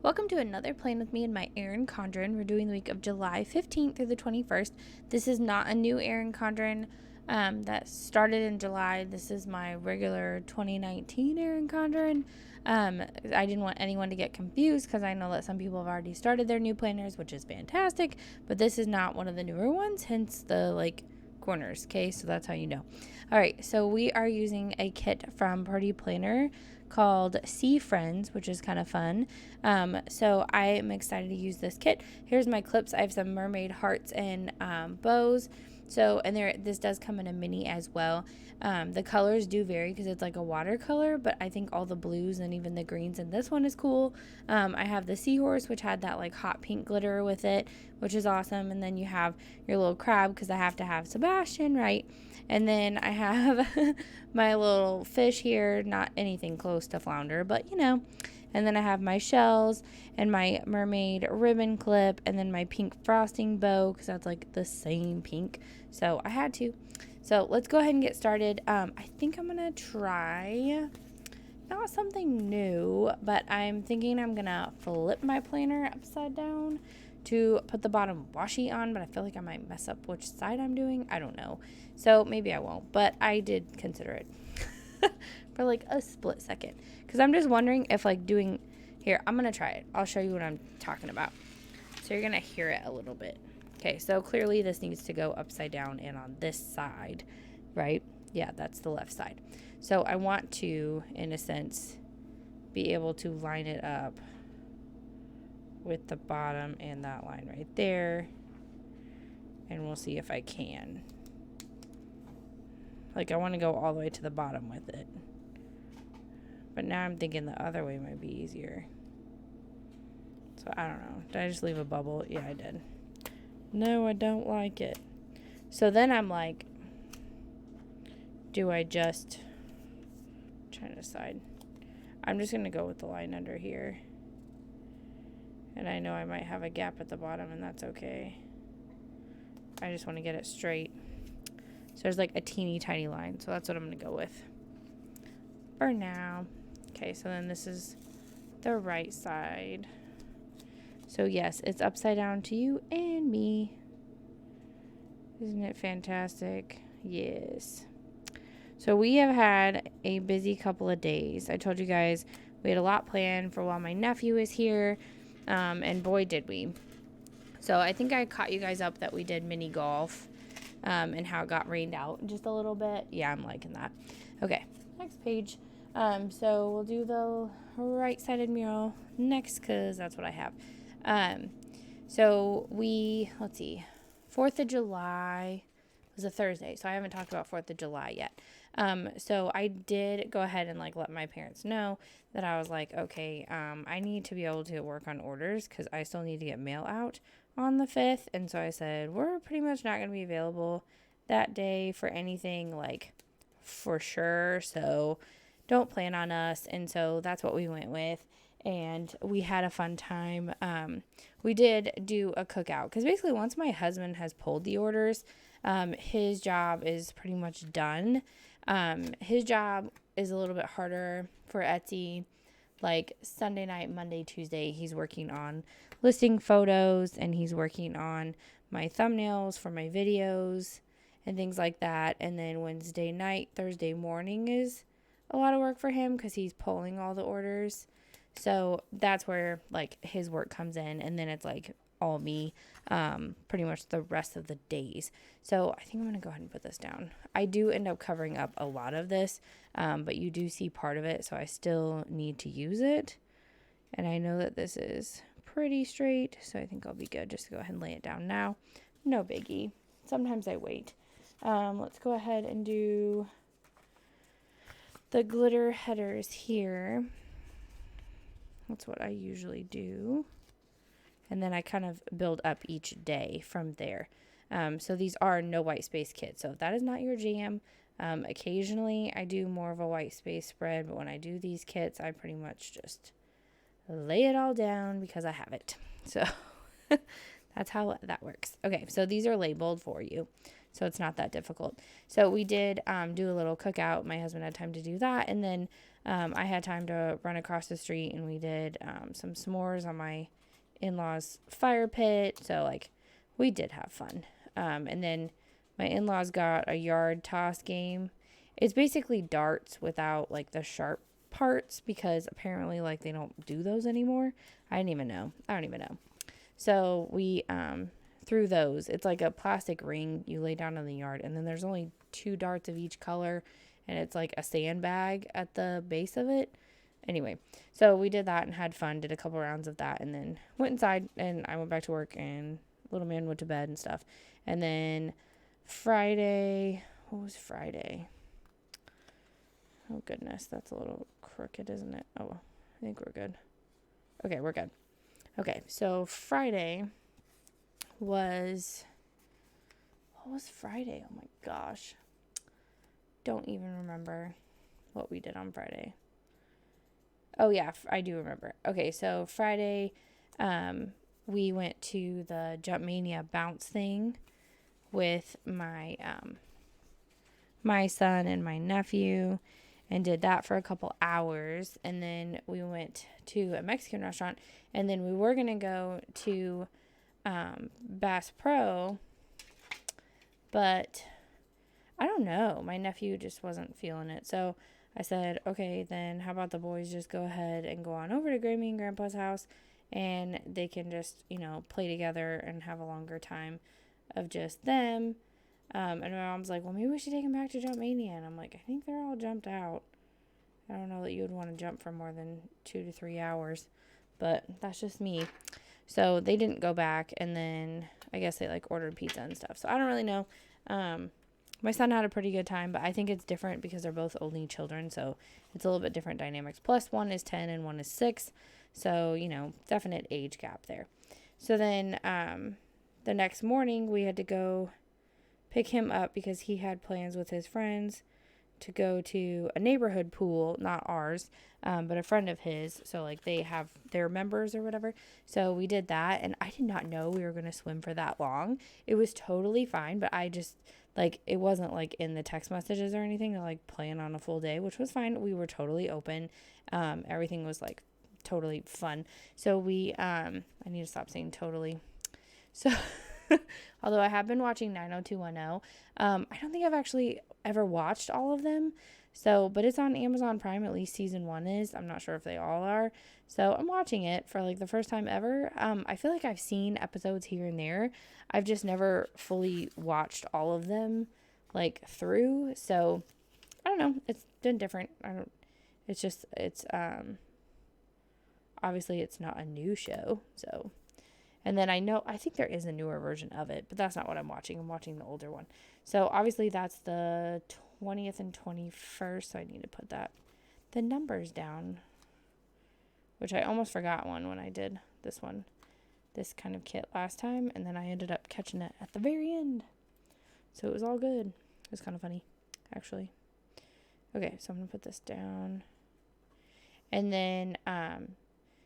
Welcome to another Plan With Me and my Erin Condren. We're doing the week of July 15th through the 21st. This is not a new Erin Condren that started in July. This is my regular 2019 Erin Condren. I didn't want anyone to get confused because I know that some people have already started their new planners, which is fantastic, but this is not one of the newer ones, hence the corners. Okay, so that's how you know. All right, so we are using a kit from Party Planner called Sea Friends, which is kind of fun. So I am excited to use this kit. Here's my clips. I have some mermaid hearts and bows. So, and this does come in a mini as well. The colors do vary because it's like a watercolor, but I think all the blues and even the greens in this one is cool. I have the seahorse, which had that like hot pink glitter with it, which is awesome. And then you have your little crab because I have to have Sebastian, right? And then I have my little fish here, not anything close to flounder, but you know. And then I have my shells and my mermaid ribbon clip and then my pink frosting bow because that's like the same pink. So I had to. So let's go ahead and get started. I think I'm going to try not something new, but I'm thinking I'm going to flip my planner upside down to put the bottom washi on, but I feel like I might mess up which side I'm doing. I don't know. So maybe I won't, but I did consider it for like a split second because I'm just wondering if doing here, I'm going to try it. I'll show you what I'm talking about. So you're going to hear it a little bit. Okay, so clearly this needs to go upside down and on this side, right? Yeah, that's the left side. So I want to, in a sense, be able to line it up with the bottom and that line right there. And we'll see if I can. I want to go all the way to the bottom with it. But now I'm thinking the other way might be easier. So I don't know. Did I just leave a bubble? Yeah, I did. No, I don't like it. So then I'm like, do I just try to decide? I'm just going to go with the line under here. And I know I might have a gap at the bottom, and that's okay. I just want to get it straight. So there's like a teeny tiny line. So that's what I'm going to go with for now. Okay, so then this is the right side. So yes, it's upside down to you and me. Isn't it fantastic? Yes. So we have had a busy couple of days. I told you guys we had a lot planned for while my nephew is here. And boy, did we. So I think I caught you guys up that we did mini golf. And how it got rained out just a little bit. Yeah, I'm liking that. Okay, next page. So we'll do the right-sided mural next because that's what I have. So let's see, 4th of July was a Thursday, so I haven't talked about 4th of July yet. So I did go ahead and let my parents know that I was like, okay, I need to be able to work on orders because I still need to get mail out on the 5th. And so I said, we're pretty much not going to be available that day for anything for sure. So don't plan on us. And so that's what we went with. And we had a fun time. We did do a cookout because basically once my husband has pulled the orders, his job is pretty much done. His job is a little bit harder for Etsy. Sunday night, Monday, Tuesday, he's working on listing photos and he's working on my thumbnails for my videos and things like that. And then Wednesday night, Thursday morning is a lot of work for him because he's pulling all the orders. So that's where his work comes in. And then it's all me, pretty much the rest of the days. So I think I'm going to go ahead and put this down. I do end up covering up a lot of this, but you do see part of it, so I still need to use it. And I know that this is pretty straight, so I think I'll be good just to go ahead and lay it down now. No biggie. Sometimes I wait. Let's go ahead and do the glitter headers here. That's what I usually do. And then I kind of build up each day from there. So these are no white space kits. So if that is not your jam, occasionally I do more of a white space spread. But when I do these kits, I pretty much just lay it all down because I have it. So that's how that works. Okay, so these are labeled for you. so it's not that difficult. So we did do a little cookout. My husband had time to do that, and then I had time to run across the street, and we did some s'mores on my in-laws' fire pit. So like we did have fun. And then my in-laws got a yard toss game. It's basically darts without like the sharp parts, because apparently like they don't do those anymore. I don't even know. So we threw those. It's like a plastic ring you lay down in the yard, and then there's only 2 darts of each color, and it's like a sandbag at the base of it. Anyway, so we did that and had fun, did a couple rounds of that, and then went inside, and I went back to work, and little man went to bed and stuff. And then Friday, what was Friday? Oh goodness, that's a little crooked, isn't it? Oh, I think we're good. Okay, we're good. Okay, so Friday was, what was Friday? Oh my gosh. Don't even remember what we did on Friday. Oh yeah, I do remember. Okay, so Friday, we went to the Jump Mania bounce thing with my my son and my nephew, and did that for a couple hours. And then we went to a Mexican restaurant, and then we were gonna go to Bass Pro, but I don't know, my nephew just wasn't feeling it. So I said, okay, then how about the boys just go ahead and go on over to Grammy and Grandpa's house, and they can just, play together and have a longer time of just them. And my mom's like, well, maybe we should take them back to Jump Mania. And I'm like, I think they're all jumped out. I don't know that you would want to jump for more than 2 to 3 hours, but that's just me. So they didn't go back, and then I guess they like ordered pizza and stuff. So I don't really know. My son had a pretty good time, but I think it's different because they're both only children, so it's a little bit different dynamics. Plus, one is 10 and one is 6, so, definite age gap there. So then the next morning, we had to go pick him up because he had plans with his friends to go to a neighborhood pool, not ours, but a friend of his. So, like, they have their members or whatever. So we did that, and I did not know we were going to swim for that long. It was totally fine, but I just... it wasn't, in the text messages or anything to, plan on a full day, which was fine. We were totally open. Everything was, totally fun. So we, I need to stop saying totally. So, although I have been watching 90210, I don't think I've actually ever watched all of them. So, but it's on Amazon Prime, at least season 1 is. I'm not sure if they all are. So I'm watching it for the first time ever. I feel like I've seen episodes here and there. I've just never fully watched all of them through. So I don't know. It's been different. It's obviously it's not a new show. So, and then I think there is a newer version of it, but that's not what I'm watching. I'm watching the older one. So obviously that's the 20th and 21st. So I need to put the numbers down, which I almost forgot one when I did this kind of kit last time, and then I ended up catching it at the very end. So it was all good. It was kind of funny, actually. Okay, so I'm going to put this down. And then,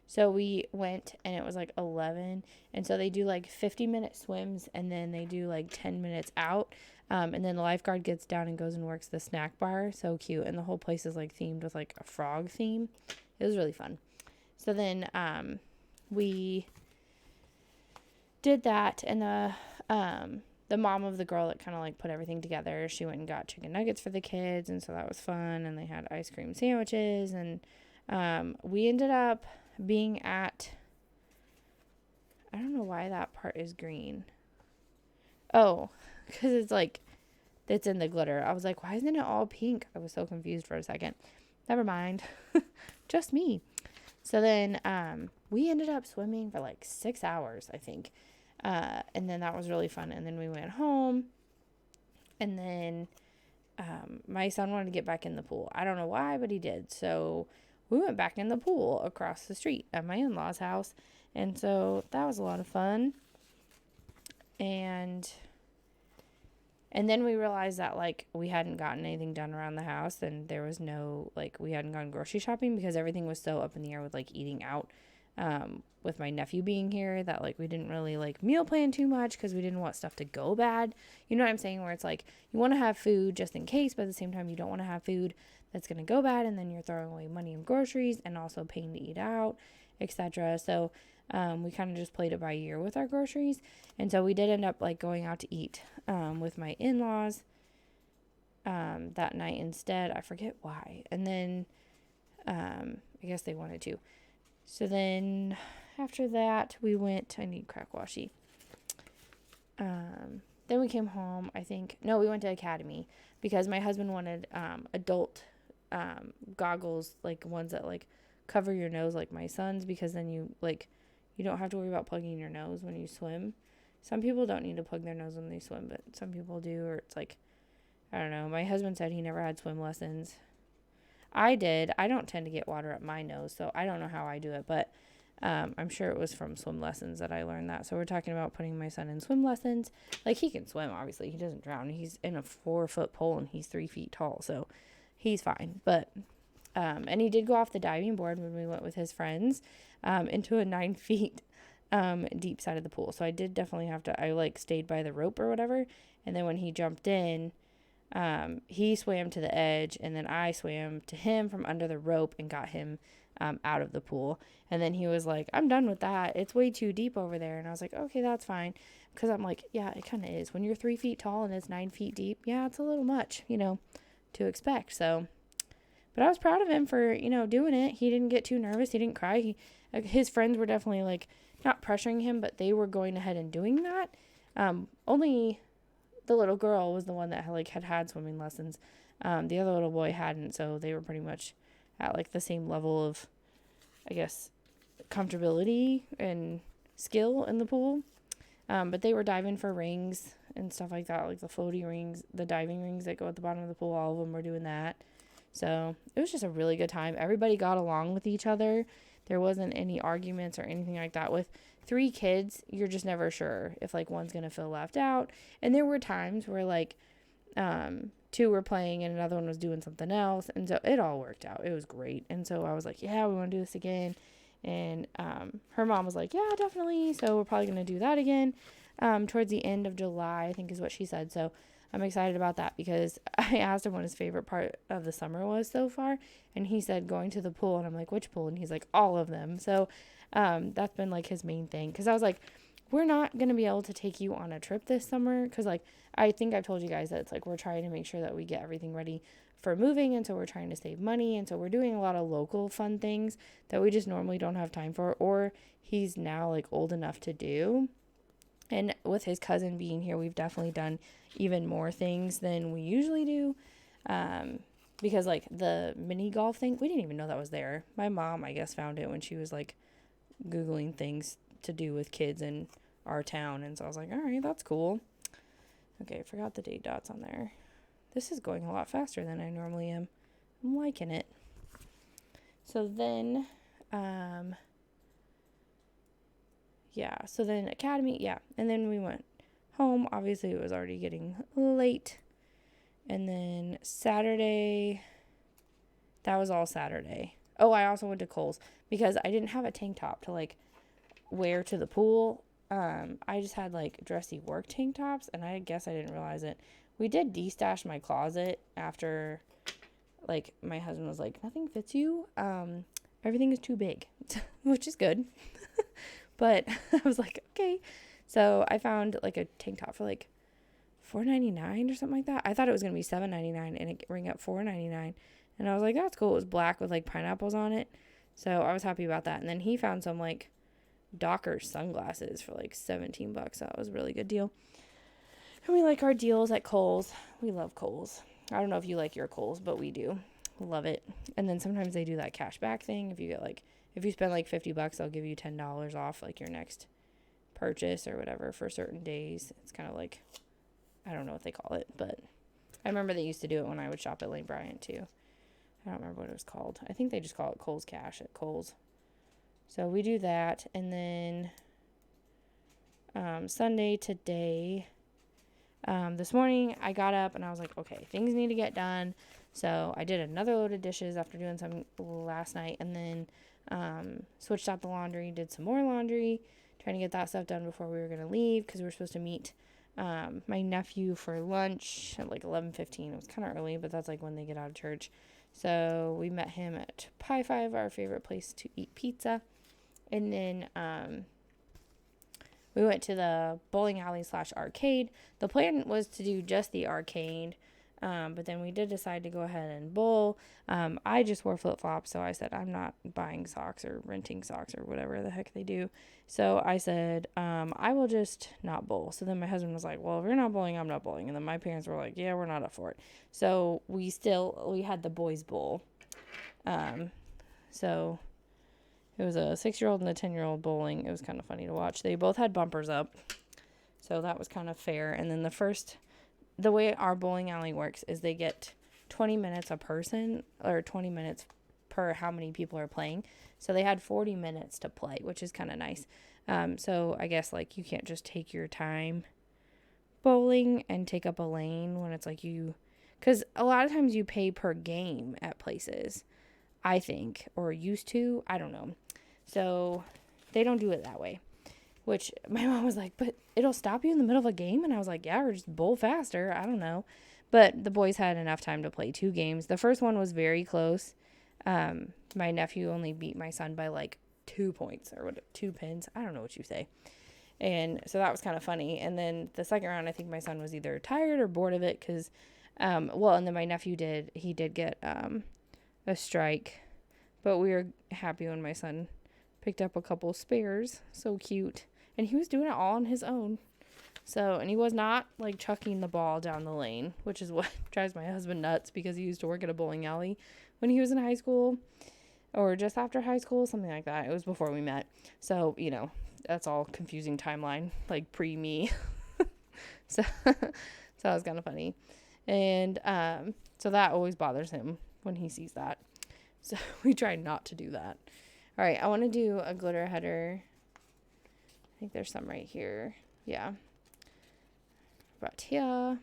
so we went, and it was 11, and so they do 50-minute swims, and then they do 10 minutes out, and then the lifeguard gets down and goes and works the snack bar. So cute. And the whole place is themed with a frog theme. It was really fun. So then we did that, and the mom of the girl that kind of put everything together, she went and got chicken nuggets for the kids, and so that was fun. And they had ice cream sandwiches, and we ended up being at, I don't know why that part is green. Oh, because it's in the glitter. I was like, why isn't it all pink? I was so confused for a second. Never mind. Just me. So then we ended up swimming for 6 hours, I think. And then that was really fun. And then we went home. And then my son wanted to get back in the pool. I don't know why, but he did. So we went back in the pool across the street at my in-laws' house. And so that was a lot of fun. And then we realized that, we hadn't gotten anything done around the house, and there was no, we hadn't gone grocery shopping because everything was so up in the air with, eating out with my nephew being here, that like we didn't really like meal plan too much because we didn't want stuff to go bad. You know what I'm saying? Where it's like you want to have food just in case, but at the same time you don't want to have food that's going to go bad, and then you're throwing away money in groceries and also paying to eat out, etc. So we kind of just played it by ear with our groceries. And so we did end up like going out to eat with my in-laws that night instead. I forget why. And then I guess they wanted to. So then after that we went, I need crack washi. Then we came home, we went to Academy because my husband wanted adult goggles, like ones that like cover your nose like my son's, because then you don't have to worry about plugging your nose when you swim. Some people don't need to plug their nose when they swim, but some people do, or it's like, I don't know. My husband said he never had swim lessons. I did. I don't tend to get water up my nose, so I don't know how I do it, but I'm sure it was from swim lessons that I learned that. So we're talking about putting my son in swim lessons. Like, he can swim, obviously. He doesn't drown. He's in a 4-foot pool, and he's 3 feet tall, so he's fine. But, and he did go off the diving board when we went with his friends into a 9 feet deep side of the pool. So I did definitely have to, I like stayed by the rope or whatever. And then when he jumped in, he swam to the edge, and then I swam to him from under the rope and got him out of the pool. And then he was like, I'm done with that. It's way too deep over there. And I was like, okay, that's fine. Because I'm like, yeah, it kind of is. When you're 3 feet tall and it's 9 feet deep, yeah, it's a little much, to expect. So, but I was proud of him for, doing it. He didn't get too nervous. He didn't cry. His friends were definitely like not pressuring him, but they were going ahead and doing that. Only the little girl was the one that had swimming lessons. The other little boy hadn't, so they were pretty much at like the same level of, I guess, comfortability and skill in the pool. But they were diving for rings and stuff like that, like the floaty rings, the diving rings that go at the bottom of the pool. All of them were doing that. So it was just a really good time. Everybody got along with each other. There wasn't any arguments or anything like that. With 3 kids, you're just never sure if like one's going to feel left out. And there were times where like 2 were playing and another one was doing something else. And so it all worked out. It was great. And so I was like, yeah, we want to do this again. And her mom was like, yeah, definitely. So we're probably going to do that again towards the end of July, I think is what she said. So I'm excited about that because I asked him what his favorite part of the summer was so far. And he said going to the pool. And I'm like, which pool? And he's like, all of them. So that's been like his main thing. Because I was like, we're not going to be able to take you on a trip this summer. Because like, I think I've told you guys that it's like we're trying to make sure that we get everything ready for moving. And so we're trying to save money. And so we're doing a lot of local fun things that we just normally don't have time for. Or he's now like old enough to do. And with his cousin being here, we've definitely done even more things than we usually do. Because like the mini golf thing, we didn't even know that was there. My mom, I guess, found it when she was like Googling things to do with kids in our town. And so I was like, all right, that's cool. Okay, I forgot the date dots on there. This is going a lot faster than I normally am. I'm liking it. So then, so then Academy, and then we went home. Obviously, it was already getting late. And then Saturday, that was all Saturday. Oh, I also went to Kohl's because I didn't have a tank top to, like, wear to the pool. I just had, like, dressy work tank tops, and I guess I didn't realize it. We did destash my closet after, like, my husband was like, nothing fits you. Everything is too big, which is good. But I was like, okay. So I found like a tank top for like $4.99 or something like that. I thought it was going to be $7.99 and it rang up $4.99. And I was like, that's cool. It was black with like pineapples on it. So I was happy about that. And then he found some like Docker sunglasses for like $17. So that was a really good deal. And we like our deals at Kohl's. We love Kohl's. I don't know if you like your Kohl's, but we do. Love it. And then sometimes they do that cash back thing. If you spend like $50, they'll give you $10 off like your next purchase or whatever for certain days. It's kind of like, I don't know what they call it, but I remember they used to do it when I would shop at Lane Bryant too. I don't remember what it was called. I think they just call it Kohl's Cash at Kohl's. So we do that. And then Sunday today, this morning I got up and I was like, okay, things need to get done. So I did another load of dishes after doing some last night. And then Switched out the laundry, did some more laundry, trying to get that stuff done before we were going to leave because we were supposed to meet my nephew for lunch at like 11:15. It was kind of early, but that's like when they get out of church. So we met him at Pie 5, our favorite place to eat pizza. And then we went to the bowling alley / arcade. The plan was to do just the arcade, but then we did decide to go ahead and bowl. I just wore flip-flops, so I said I'm not buying socks or renting socks or whatever the heck they do. So I said, I will just not bowl. So then my husband was like, well, if you're not bowling, I'm not bowling. And then my parents were like, yeah, we're not up for it. So we had the boys bowl. So it was a 6-year-old and a 10-year-old bowling. It was kind of funny to watch. They both had bumpers up, so that was kind of fair. And then the way our bowling alley works is they get 20 minutes a person, or 20 minutes per how many people are playing. So they had 40 minutes to play, which is kind of nice. So I guess like you can't just take your time bowling and take up a lane when it's like because a lot of times you pay per game at places, I think, or used to, I don't know. So they don't do it that way, which my mom was like, but it'll stop you in the middle of a game. And I was like, yeah, or just bowl faster. I don't know. But the boys had enough time to play 2 games. The first one was very close. My nephew only beat my son by like 2 points or 2 pins. I don't know what you say. And so that was kind of funny. And then the second round, I think my son was either tired or bored of it because, and then my nephew did get a strike. But we were happy when my son picked up a couple spares. So cute. And he was doing it all on his own. So, and he was not like chucking the ball down the lane, which is what drives my husband nuts because he used to work at a bowling alley when he was in high school or just after high school, something like that. It was before we met. So, that's all confusing timeline, like pre-me. So that was kind of funny. And so that always bothers him when he sees that. So we try not to do that. All right, I want to do a glitter header. I think there's some right here. Yeah. About here,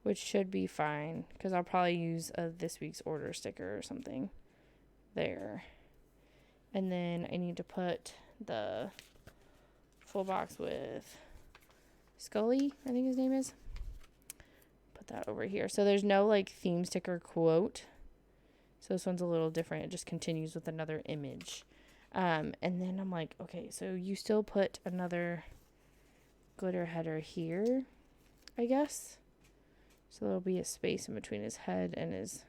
which should be fine because I'll probably use a this week's order sticker or something there. And then I need to put the full box with Scully, I think his name is. Put that over here. So there's no like theme sticker quote. So this one's a little different. It just continues with another image. And then I'm like, okay, so you still put another glitter header here, I guess. So there'll be a space in between his head and his...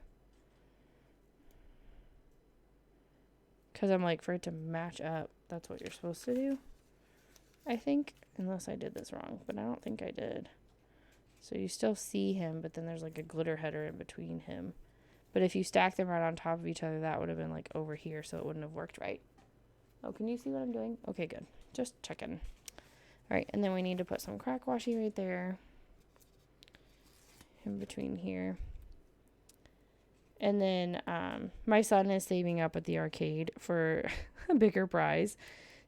Because I'm like, for it to match up, that's what you're supposed to do, I think. Unless I did this wrong, but I don't think I did. So you still see him, but then there's like a glitter header in between him. But if you stack them right on top of each other, that would have been like over here, so it wouldn't have worked right. Oh, can you see what I'm doing? Okay, good. Just checking. All right, and then we need to put some crack washi right there. In between here. And then my son is saving up at the arcade for a bigger prize.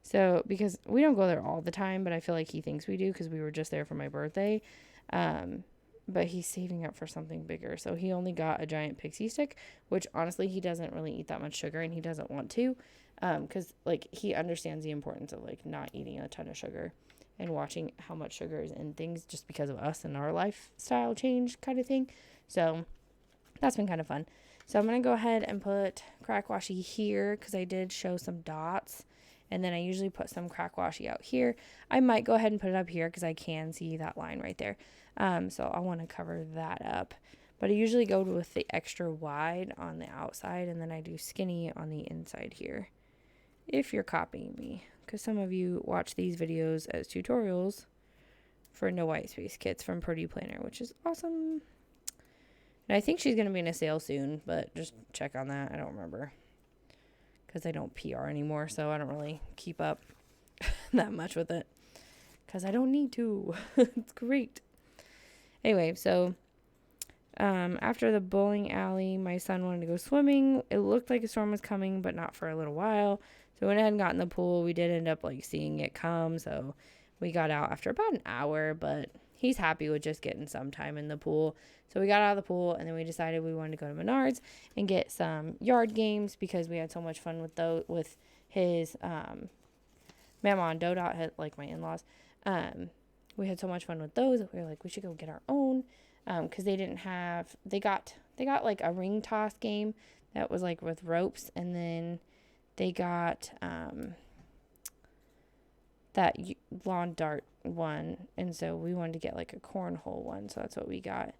So, because we don't go there all the time, but I feel like he thinks we do because we were just there for my birthday. But he's saving up for something bigger. So he only got a giant pixie stick, which honestly, he doesn't really eat that much sugar and he doesn't want to. Because like he understands the importance of like not eating a ton of sugar and watching how much sugar is in things just because of us and our lifestyle change kind of thing. So that's been kind of fun. So I'm going to go ahead and put crack washi here because I did show some dots. And then I usually put some crack washi out here. I might go ahead and put it up here because I can see that line right there. So I want to cover that up. But I usually go with the extra wide on the outside and then I do skinny on the inside here. If you're copying me. Because some of you watch these videos as tutorials for no white space kits from Purdy Planner, which is awesome. And I think she's going to be in a sale soon, but just check on that. I don't remember. Because I don't PR anymore, so I don't really keep up that much with it. Because I don't need to. It's great. Anyway, so after the bowling alley, my son wanted to go swimming. It looked like a storm was coming, but not for a little while. So we went ahead and got in the pool. We did end up like seeing it come, so we got out after about an hour, but he's happy with just getting some time in the pool. So we got out of the pool, and then we decided we wanted to go to Menards and get some yard games because we had so much fun with those, with his Mama and Dodot, had, like my in-laws. We had so much fun with those that we were like, we should go get our own, because they didn't have, they got like a ring toss game that was like with ropes, and then they got that lawn dart one, and so we wanted to get like a cornhole one, so that's what we got,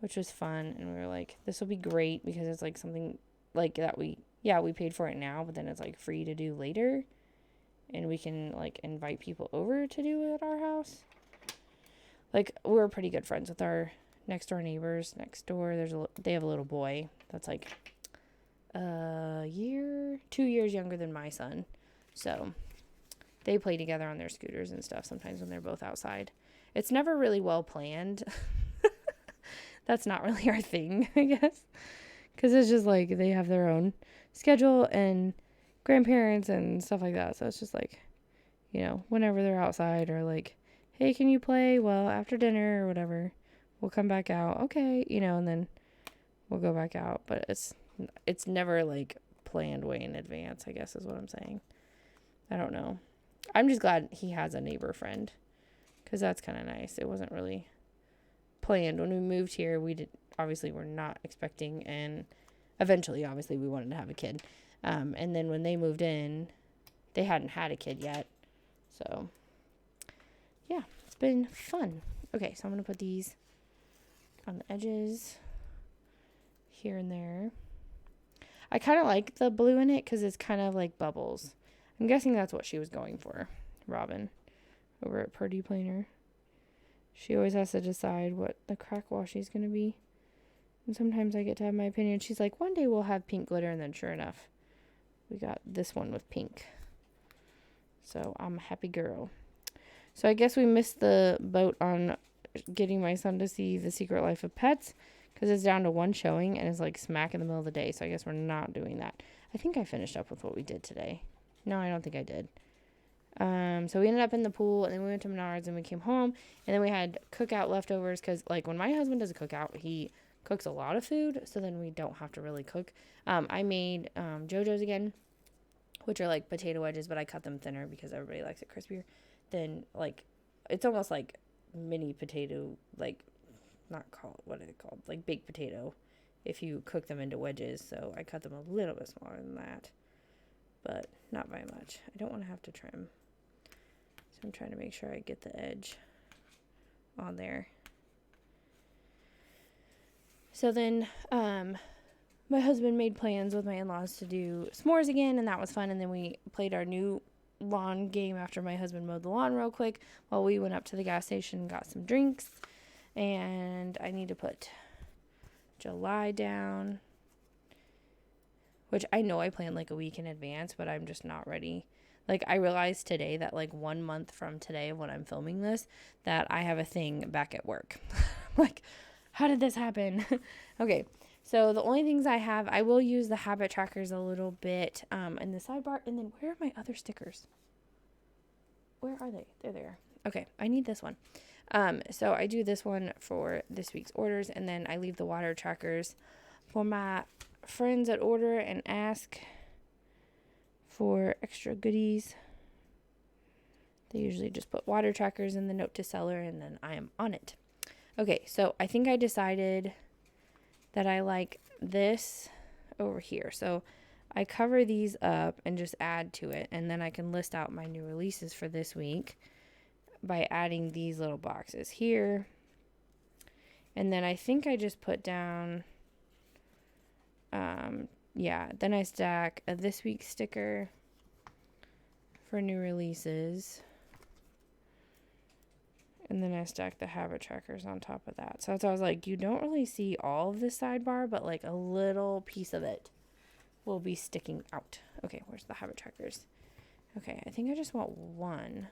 which was fun. And we were like, this will be great because it's like something like that we paid for it now, but then it's like free to do later, and we can like invite people over to do it at our house. Like, we're pretty good friends with our next door neighbors next door. They have a little boy that's like 2 years younger than my son, so they play together on their scooters and stuff sometimes when they're both outside. It's never really well planned. That's not really our thing, I guess, because it's just like they have their own schedule and grandparents and stuff like that. So it's just like, you know, whenever they're outside, or like, hey, can you play? Well, after dinner or whatever, we'll come back out. Okay, you know, and then we'll go back out. But it's never like planned way in advance, I guess is what I'm saying. I don't know. I'm just glad he has a neighbor friend, because that's kind of nice. It wasn't really planned. When we moved here, we're not expecting, and eventually, obviously, we wanted to have a kid. And then when they moved in, they hadn't had a kid yet. So, yeah, it's been fun. Okay, so I'm going to put these on the edges here and there. I kind of like the blue in it because it's kind of like bubbles. I'm guessing that's what she was going for, Robin, over at Purdy Planer. She always has to decide what the crack washi is going to be. And sometimes I get to have my opinion. She's like, one day we'll have pink glitter, and then sure enough, we got this one with pink. So I'm a happy girl. So I guess we missed the boat on getting my son to see The Secret Life of Pets, because it's down to one showing and it's like smack in the middle of the day. So I guess we're not doing that. I think I finished up with what we did today. No, I don't think I did. So we ended up in the pool, and then we went to Menards, and we came home, and then we had cookout leftovers, because like when my husband does a cookout, he cooks a lot of food, so then we don't have to really cook. I made JoJo's again, which are like potato wedges, but I cut them thinner because everybody likes it crispier. Then like it's almost like mini potato, like what is it called? Like baked potato, if you cook them into wedges. So I cut them a little bit smaller than that, but not by much. I don't want to have to trim, so I'm trying to make sure I get the edge on there. So then my husband made plans with my in-laws to do s'mores again, and that was fun. And then we played our new lawn game after my husband mowed the lawn real quick while we went up to the gas station and got some drinks. And I need to put July down, which I know I planned like a week in advance, but I'm just not ready. Like, I realized today that like 1 month from today when I'm filming this, that I have a thing back at work. Like, how did this happen? Okay, so the only things I have, I will use the habit trackers a little bit in the sidebar. And then where are my other stickers? Where are they? They're there. Okay, I need this one. So I do this one for this week's orders, and then I leave the water trackers for my friends that order and ask for extra goodies. They usually just put water trackers in the note to seller, and then I am on it. Okay, so I think I decided that I like this over here. So I cover these up and just add to it, and then I can list out my new releases for this week by adding these little boxes here. And then I think I just put down, then I stack a this week sticker for new releases. And then I stack the habit trackers on top of that. So I was like, you don't really see all of this sidebar, but like a little piece of it will be sticking out. Okay, where's the habit trackers? Okay, I think I just want one.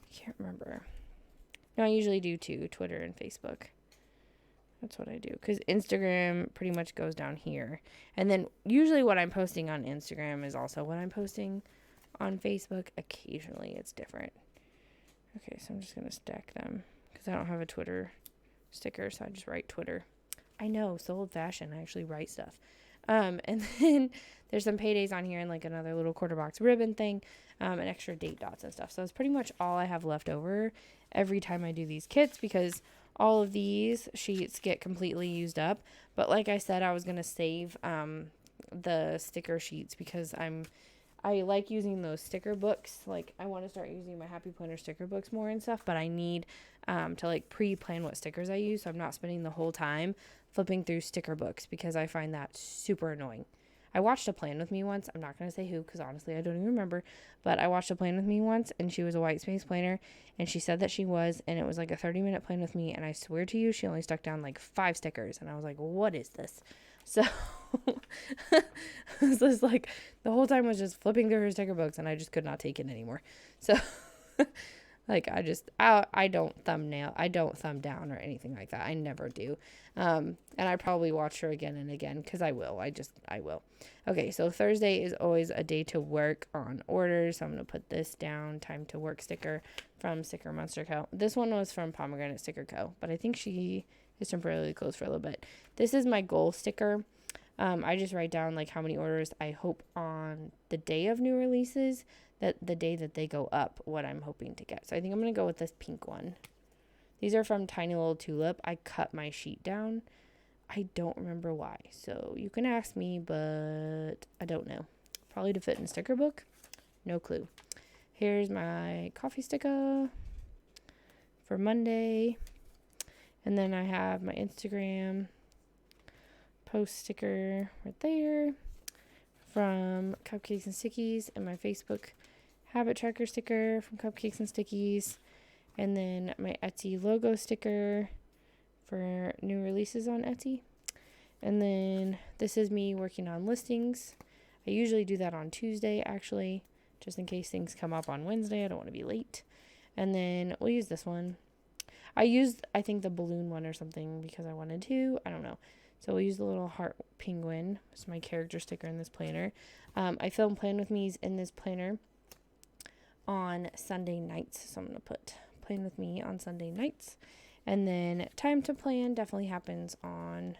I can't remember. No, I usually do two, Twitter and Facebook. That's what I do. Because Instagram pretty much goes down here. And then usually what I'm posting on Instagram is also what I'm posting on Facebook. Occasionally it's different. Okay, so I'm just going to stack them because I don't have a Twitter sticker, so I just write Twitter. I know, so old-fashioned. I actually write stuff. And then there's some paydays on here and like another little quarter box ribbon thing, and extra date dots and stuff. So that's pretty much all I have left over every time I do these kits, because all of these sheets get completely used up. But like I said, I was going to save the sticker sheets because I like using those sticker books. Like, I want to start using my Happy Planner sticker books more and stuff, but I need to like pre-plan what stickers I use, so I'm not spending the whole time flipping through sticker books, because I find that super annoying. I watched a plan with me once. I'm not going to say who, because honestly I don't even remember, but I watched a plan with me once, and she was a white space planner, and she said that she was, and it was like a 30-minute plan with me, and I swear to you, she only stuck down like 5 stickers, and I was like, what is this? So it was just like the whole time was just flipping through her sticker books, and I just could not take it anymore. So like I don't thumb down or anything like that. I never do. And I probably watch her again and again, because I will. I will. Okay, so Thursday is always a day to work on orders. So I'm going to put this down, time to work sticker from Sticker Monster Co. This one was from Pomegranate Sticker Co., but I think she is temporarily closed for a little bit. This is my goal sticker. I just write down like how many orders I hope on the day of new releases, that the day that they go up, what I'm hoping to get. So I think I'm going to go with this pink one. These are from Tiny Little Tulip. I cut my sheet down. I don't remember why. So you can ask me, but I don't know. Probably to fit in a sticker book. No clue. Here's my coffee sticker for Monday. And then I have my Instagram post sticker right there from Cupcakes and Stickies, and my Facebook habit tracker sticker from Cupcakes and Stickies, and then my Etsy logo sticker for new releases on Etsy. And then this is me working on listings. I usually do that on Tuesday, actually, just in case things come up on Wednesday. I don't want to be late. And then we'll use this one. I used, I think, the balloon one or something because I wanted to. I don't know. So we'll use the little heart penguin. It's my character sticker in this planner. I film Plan With Me's in this planner on Sunday nights. So I'm going to put Plan With Me on Sunday nights. And then Time to Plan definitely happens on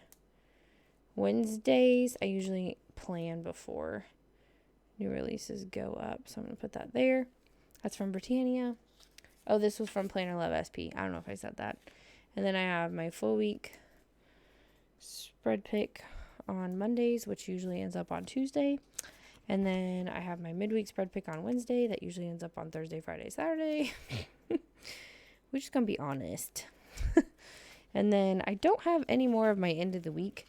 Wednesdays. I usually plan before new releases go up. So I'm going to put that there. That's from Britannia. Oh, this was from Planner Love SP. I don't know if I said that. And then I have my full week spread pick on Mondays, which usually ends up on Tuesday. And then I have my midweek spread pick on Wednesday. That usually ends up on Thursday, Friday, Saturday. We're just going to be honest. And then I don't have any more of my end of the week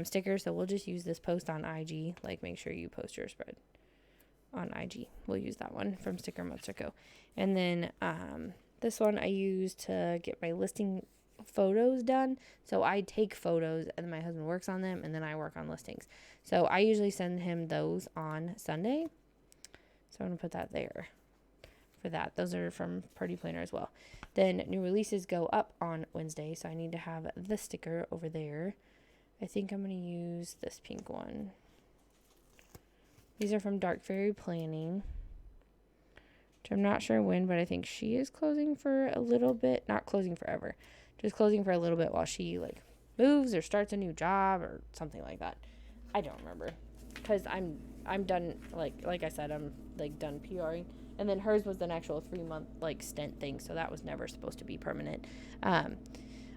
stickers, so we'll just use this post on IG. Like, make sure you post your spread on IG. We'll use that one from Sticker Monster Co. And then this one I use to get my listing photos done. So I take photos and my husband works on them, and then I work on listings. So I usually send him those on Sunday. So I'm going to put that there for that. Those are from Party Planner as well. Then new releases go up on Wednesday, so I need to have the sticker over there. I think I'm going to use this pink one. These are from Dark Fairy Planning, which I'm not sure when, but I think she is closing for a little bit. Not closing forever, just closing for a little bit while she like moves or starts a new job or something like that. I don't remember, because I'm done. Like I said, I'm like done PRing, and then hers was an actual 3-month like stint thing, so that was never supposed to be permanent. All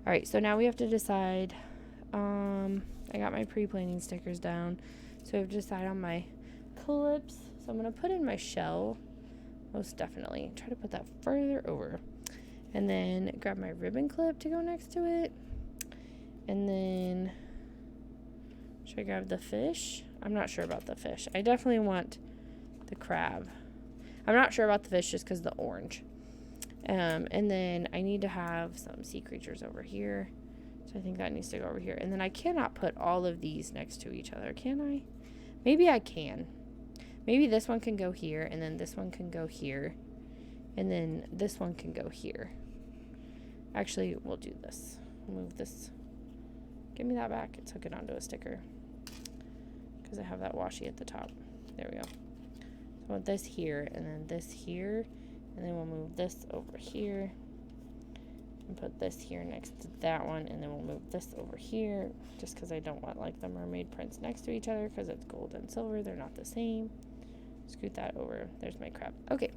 right, so now we have to decide. I got my pre-planning stickers down, so we have to decide on my clips. So I'm going to put in my shell, most definitely. Try to put that further over. And then grab my ribbon clip to go next to it. And then, should I grab the fish? I'm not sure about the fish. I definitely want the crab. I'm not sure about the fish just because the orange. And then I need to have some sea creatures over here. So I think that needs to go over here. And then I cannot put all of these next to each other, can I? Maybe I can. Maybe this one can go here, and then this one can go here, and then this one can go here. Actually, we'll do this. Move this. Give me that back. It's hooking onto a sticker because I have that washi at the top. There we go. So I want this here, and then this here, And then we'll move this over here and put this here next to that one. And then we'll move this over here just because I don't want like the mermaid prints next to each other because it's gold and silver. They're not the same. Scoot that over. There's my crab. Okay.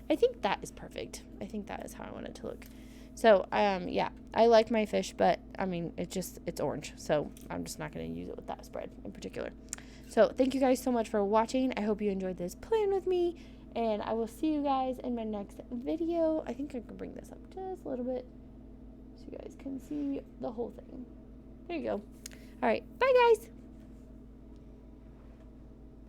I think that is perfect. I think that is how I want it to look. So, yeah, I like my fish, but, I mean, it's orange. So, I'm just not going to use it with that spread in particular. So, thank you guys so much for watching. I hope you enjoyed this plan with me. And I will see you guys in my next video. I think I can bring this up just a little bit so you guys can see the whole thing. There you go. All right. Bye, guys.